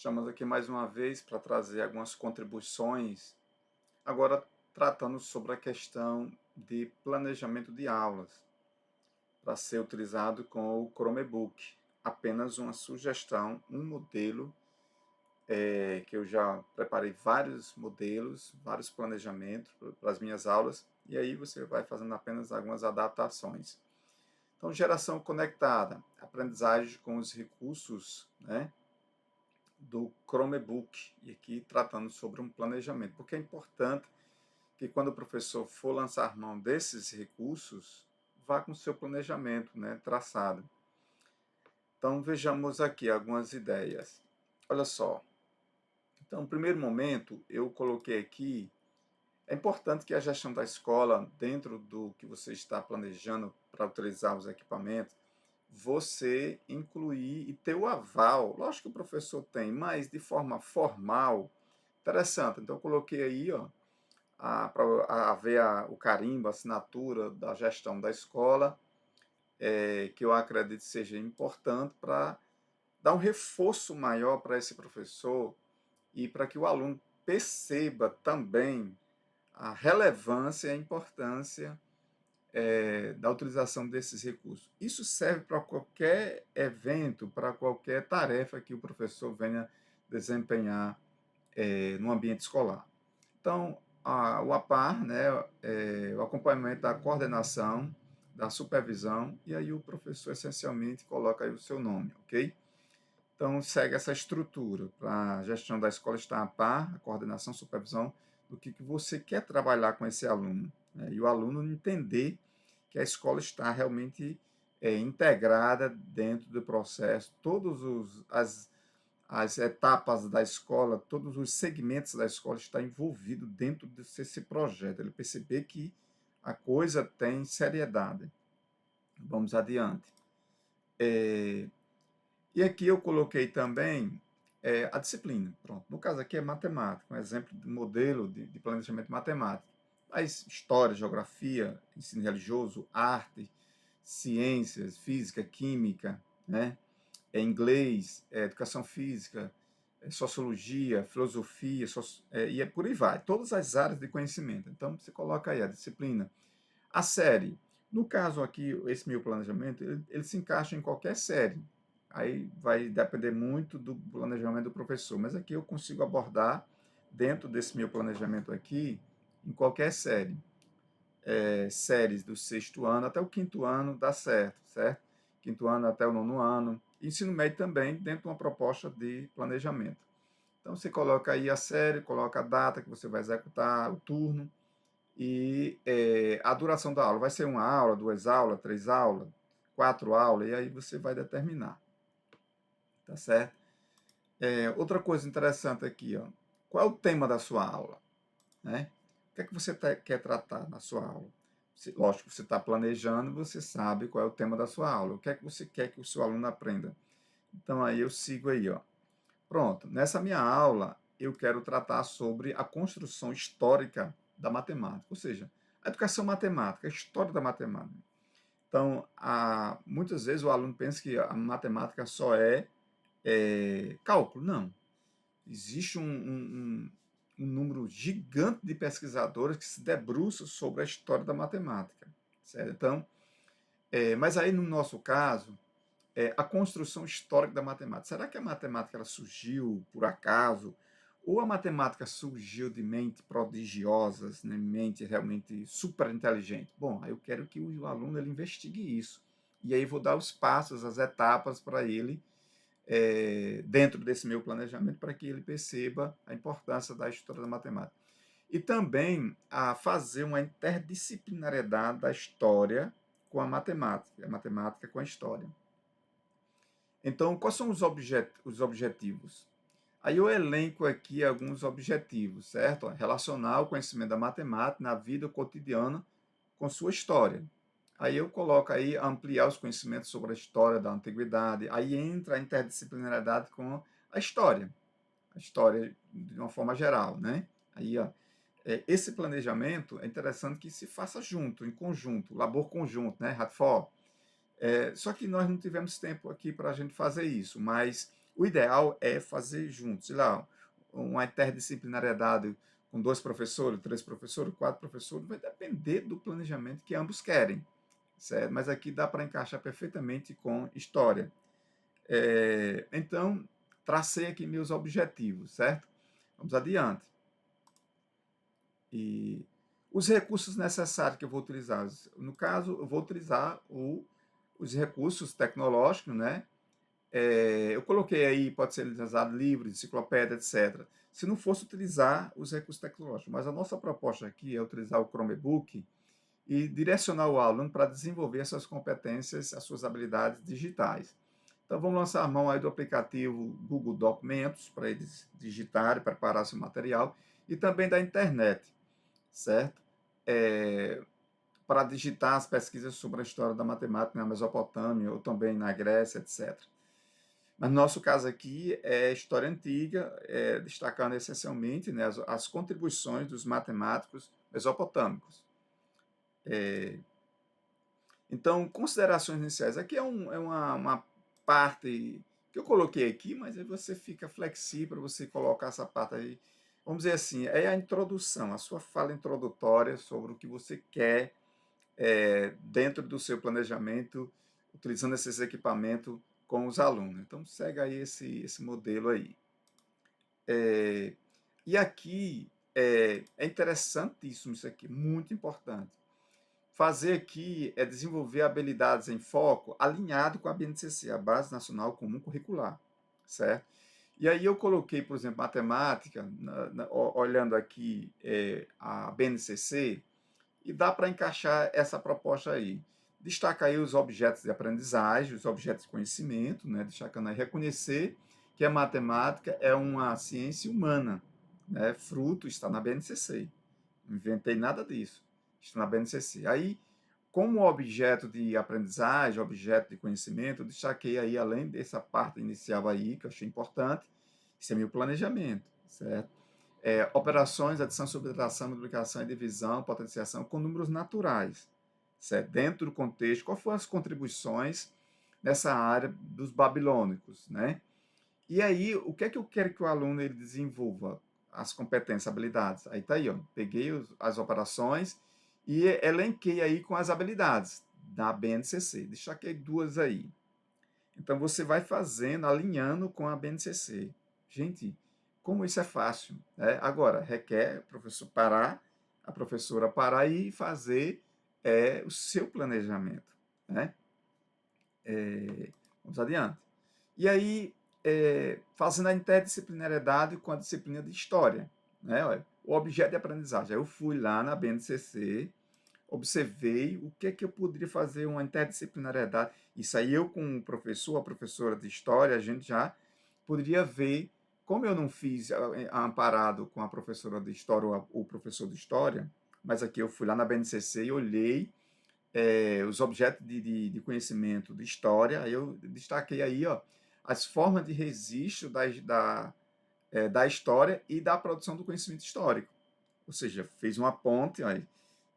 Estamos aqui mais uma vez para trazer algumas contribuições, agora tratando sobre a questão de planejamento de aulas, para ser utilizado com o Chromebook. Apenas uma sugestão, um modelo, que eu já preparei vários modelos, vários planejamentos para as minhas aulas, e aí você vai fazendo apenas algumas adaptações. Então, geração conectada, aprendizagem com os recursos, né, do Chromebook, e aqui tratando sobre um planejamento, porque é importante que quando o professor for lançar mão desses recursos, vá com o seu planejamento, né, traçado. Então vejamos aqui algumas ideias. Olha só. Então, no primeiro momento, eu coloquei aqui, é importante que a gestão da escola, dentro do que você está planejando para utilizar os equipamentos, você incluir e ter o aval. Lógico que o professor tem, mas de forma formal, interessante. Então, eu coloquei aí, ó, para ver o carimbo, a assinatura da gestão da escola, que eu acredito seja importante para dar um reforço maior para esse professor e para que o aluno perceba também a relevância e a importância da utilização desses recursos. Isso serve para qualquer evento, para qualquer tarefa que o professor venha desempenhar no ambiente escolar. Então, o APAR, né, o acompanhamento da coordenação, da supervisão, e aí o professor essencialmente coloca aí o seu nome, ok? Então, segue essa estrutura para a gestão da escola estar a par, a coordenação, supervisão, do que você quer trabalhar com esse aluno, né? E o aluno entender que a escola está realmente integrada dentro do processo, as etapas da escola, todos os segmentos da escola estão envolvidos dentro desse projeto. Ele perceber que a coisa tem seriedade. Vamos adiante. E aqui eu coloquei também a disciplina. Pronto. No caso aqui é matemática, um exemplo de modelo de planejamento matemático. Mas história, geografia, ensino religioso, arte, ciências, física, química, né? Inglês, educação física, sociologia, filosofia, e por aí vai. Todas as áreas de conhecimento. Então, você coloca aí a disciplina. A série. No caso aqui, esse meu planejamento, ele se encaixa em qualquer série. Aí vai depender muito do planejamento do professor. Mas aqui eu consigo abordar, dentro desse meu planejamento aqui, em qualquer série. Séries do sexto ano até o quinto ano dá certo, certo? Quinto ano até o nono ano. Ensino médio também, dentro de uma proposta de planejamento. Então você coloca aí a série, coloca a data que você vai executar, o turno e a duração da aula. Vai ser uma aula, duas aulas, três aulas, quatro aulas, e aí você vai determinar, tá certo? Outra coisa interessante aqui, ó. Qual é o tema da sua aula, né? O que é que você quer tratar na sua aula? Lógico que você está planejando, você sabe qual é o tema da sua aula. O que é que você quer que o seu aluno aprenda? Então aí eu sigo aí, ó. Pronto, nessa minha aula eu quero tratar sobre a construção histórica da matemática, ou seja, a educação matemática, a história da matemática. Então, muitas vezes o aluno pensa que a matemática só é cálculo. Não. Existe um número gigante de pesquisadores que se debruçam sobre a história da matemática. Certo? Então, mas aí no nosso caso, a construção histórica da matemática. Será que a matemática ela surgiu por acaso? Ou a matemática surgiu de mentes prodigiosas, né? Mente realmente super inteligente? Bom, aí eu quero que o aluno ele investigue isso. E aí vou dar os passos, as etapas para ele, dentro desse meu planejamento, para que ele perceba a importância da história da matemática. E também a fazer uma interdisciplinariedade da história com a matemática com a história. Então, quais são os objetivos? Aí eu elenco aqui alguns objetivos, certo? Relacionar o conhecimento da matemática na vida cotidiana com sua história. Aí eu coloco aí ampliar os conhecimentos sobre a história da antiguidade. Aí entra a interdisciplinariedade com a história de uma forma geral, né? Aí, ó, esse planejamento é interessante que se faça junto, em conjunto, labor conjunto, né? Só que nós não tivemos tempo aqui para a gente fazer isso, mas O ideal é fazer juntos, sei lá, uma interdisciplinariedade com 2 professores, 3 professores, 4 professores, vai depender do planejamento que ambos querem, certo? Mas aqui dá para encaixar perfeitamente com história. Então, tracei aqui meus objetivos, certo? Vamos adiante. E os recursos necessários que eu vou utilizar, no caso, eu vou utilizar os recursos tecnológicos, né? Eu coloquei aí, pode ser utilizado livro, enciclopédia, etc. Se não fosse utilizar os recursos tecnológicos, mas a nossa proposta aqui é utilizar o Chromebook e direcionar o aluno para desenvolver as suas competências, as suas habilidades digitais. Então, vamos lançar a mão aí do aplicativo Google Documentos, para eles digitarem, preparar seu material, e também da internet, certo? É, para digitar as pesquisas sobre a história da matemática na Mesopotâmia ou também na Grécia, etc. Mas no nosso caso aqui é história antiga, destacando essencialmente, né, as contribuições dos matemáticos mesopotâmicos. Então, considerações iniciais. Aqui é uma parte que eu coloquei aqui, mas aí você fica flexível para você colocar essa parte aí. Vamos dizer assim, é a introdução, a sua fala introdutória sobre o que você quer dentro do seu planejamento, utilizando esses equipamentos com os alunos. Então, segue aí esse modelo aí. E aqui é interessantíssimo isso aqui, muito importante. Fazer aqui é desenvolver habilidades em foco alinhado com a BNCC, a Base Nacional Comum Curricular, certo? E aí eu coloquei, por exemplo, matemática, olhando aqui a BNCC, e dá para encaixar essa proposta aí. Destaca aí os objetos de aprendizagem, os objetos de conhecimento, né? Destacando aí reconhecer que a matemática é uma ciência humana, né? Fruto está na BNCC. Não inventei nada disso. Está na BNCC. Aí, como objeto de aprendizagem, objeto de conhecimento, eu destaquei aí, além dessa parte inicial aí, que eu achei importante, isso é meu planejamento, certo? Operações, adição, subtração, multiplicação e divisão, potenciação com números naturais, certo? Dentro do contexto, quais foram as contribuições nessa área dos babilônicos, né? E aí, o que é que eu quero que o aluno ele desenvolva? As competências, habilidades. Aí tá aí, ó. Peguei as operações e elenquei aí com as habilidades da BNCC. Destaquei duas aí. Então você vai fazendo, alinhando com a BNCC. Gente, como isso é fácil, né? Agora, requer o professor parar, a professora parar e fazer o seu planejamento, né? Vamos adiante. E aí, fazendo a interdisciplinariedade com a disciplina de história, né? Olha, o objeto de aprendizagem. Eu fui lá na BNCC, observei o que é que eu poderia fazer uma interdisciplinariedade. Isso aí eu com o professor, a professora de história, a gente já poderia ver, como eu não fiz amparado com a professora de história ou o professor de história, mas aqui eu fui lá na BNCC e olhei os objetos de conhecimento de história, aí eu destaquei aí, ó, as formas de registro da história e da produção do conhecimento histórico. Ou seja, fez uma ponte aí.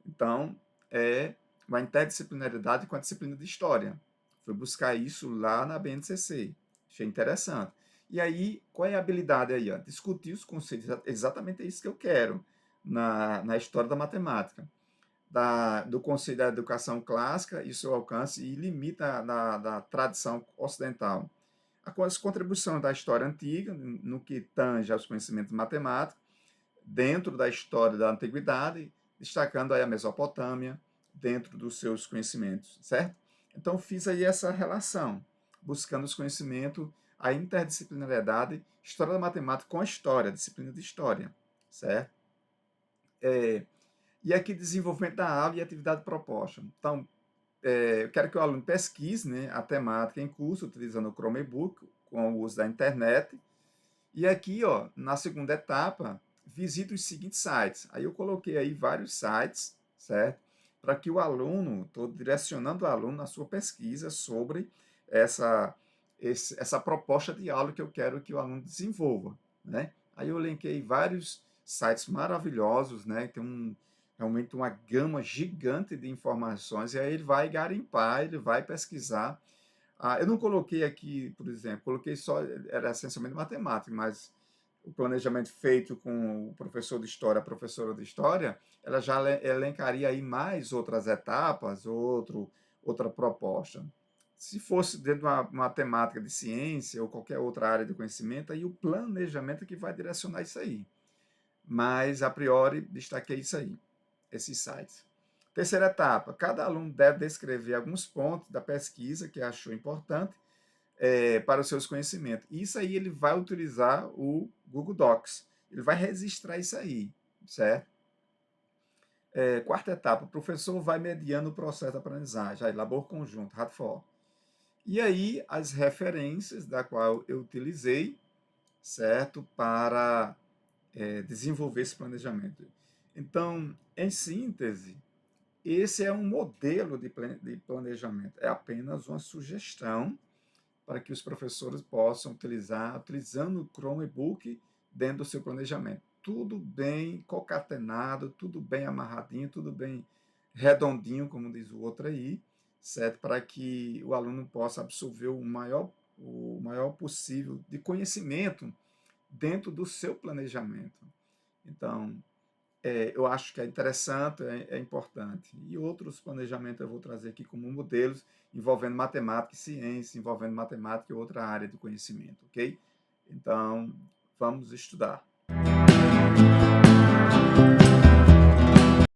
Então, é uma interdisciplinaridade com a disciplina de história. Fui buscar isso lá na BNCC. Achei interessante. E aí, qual é a habilidade aí? Ó? Discutir os conceitos. Exatamente isso que eu quero na história da matemática. Do conceito da educação clássica e seu alcance e limita da tradição ocidental. As contribuições da história antiga, no que tange aos conhecimentos matemáticos, dentro da história da antiguidade, destacando aí a Mesopotâmia dentro dos seus conhecimentos, certo? Então fiz aí essa relação, buscando os conhecimentos, a interdisciplinariedade, história da matemática com a história, a disciplina de história, certo? E aqui desenvolvimento da aula e atividade proposta. Então, eu quero que o aluno pesquise, né, a temática em curso, utilizando o Chromebook, com o uso da internet. E aqui, ó, na segunda etapa, visite os seguintes sites. Aí eu coloquei aí vários sites, certo? Para que o aluno, estou direcionando o aluno na sua pesquisa sobre essa, essa proposta de aula que eu quero que o aluno desenvolva, né? Aí eu linkei vários sites maravilhosos, né? Tem realmente uma gama gigante de informações, e aí ele vai garimpar, ele vai pesquisar Eu não coloquei aqui, por exemplo, coloquei só, era essencialmente matemática, mas o planejamento feito com o professor de história, a professora de história, ela já elencaria aí mais outras etapas, outra proposta. Se fosse dentro de uma temática de ciência ou qualquer outra área de conhecimento, aí o planejamento é que vai direcionar isso aí. Mas, a priori, destaquei isso aí, esses sites. Terceira etapa, cada aluno deve descrever alguns pontos da pesquisa que achou importante para os seus conhecimentos. Isso aí ele vai utilizar o Google Docs. Ele vai registrar isso aí, certo? Quarta etapa, o professor vai mediando o processo de aprendizagem, aí, labor conjunto, RADFOR. E aí, as referências da qual eu utilizei, certo, para desenvolver esse planejamento. Então, em síntese, esse é um modelo de planejamento, é apenas uma sugestão para que os professores possam utilizar, utilizando o Chromebook dentro do seu planejamento. Tudo bem concatenado, tudo bem amarradinho, tudo bem redondinho, como diz o outro aí, certo? Para que o aluno possa absorver o maior possível de conhecimento dentro do seu planejamento. Então, eu acho que é interessante, é importante. E outros planejamentos eu vou trazer aqui como modelos, envolvendo matemática e ciência, envolvendo matemática e outra área do conhecimento, ok? Então, vamos estudar.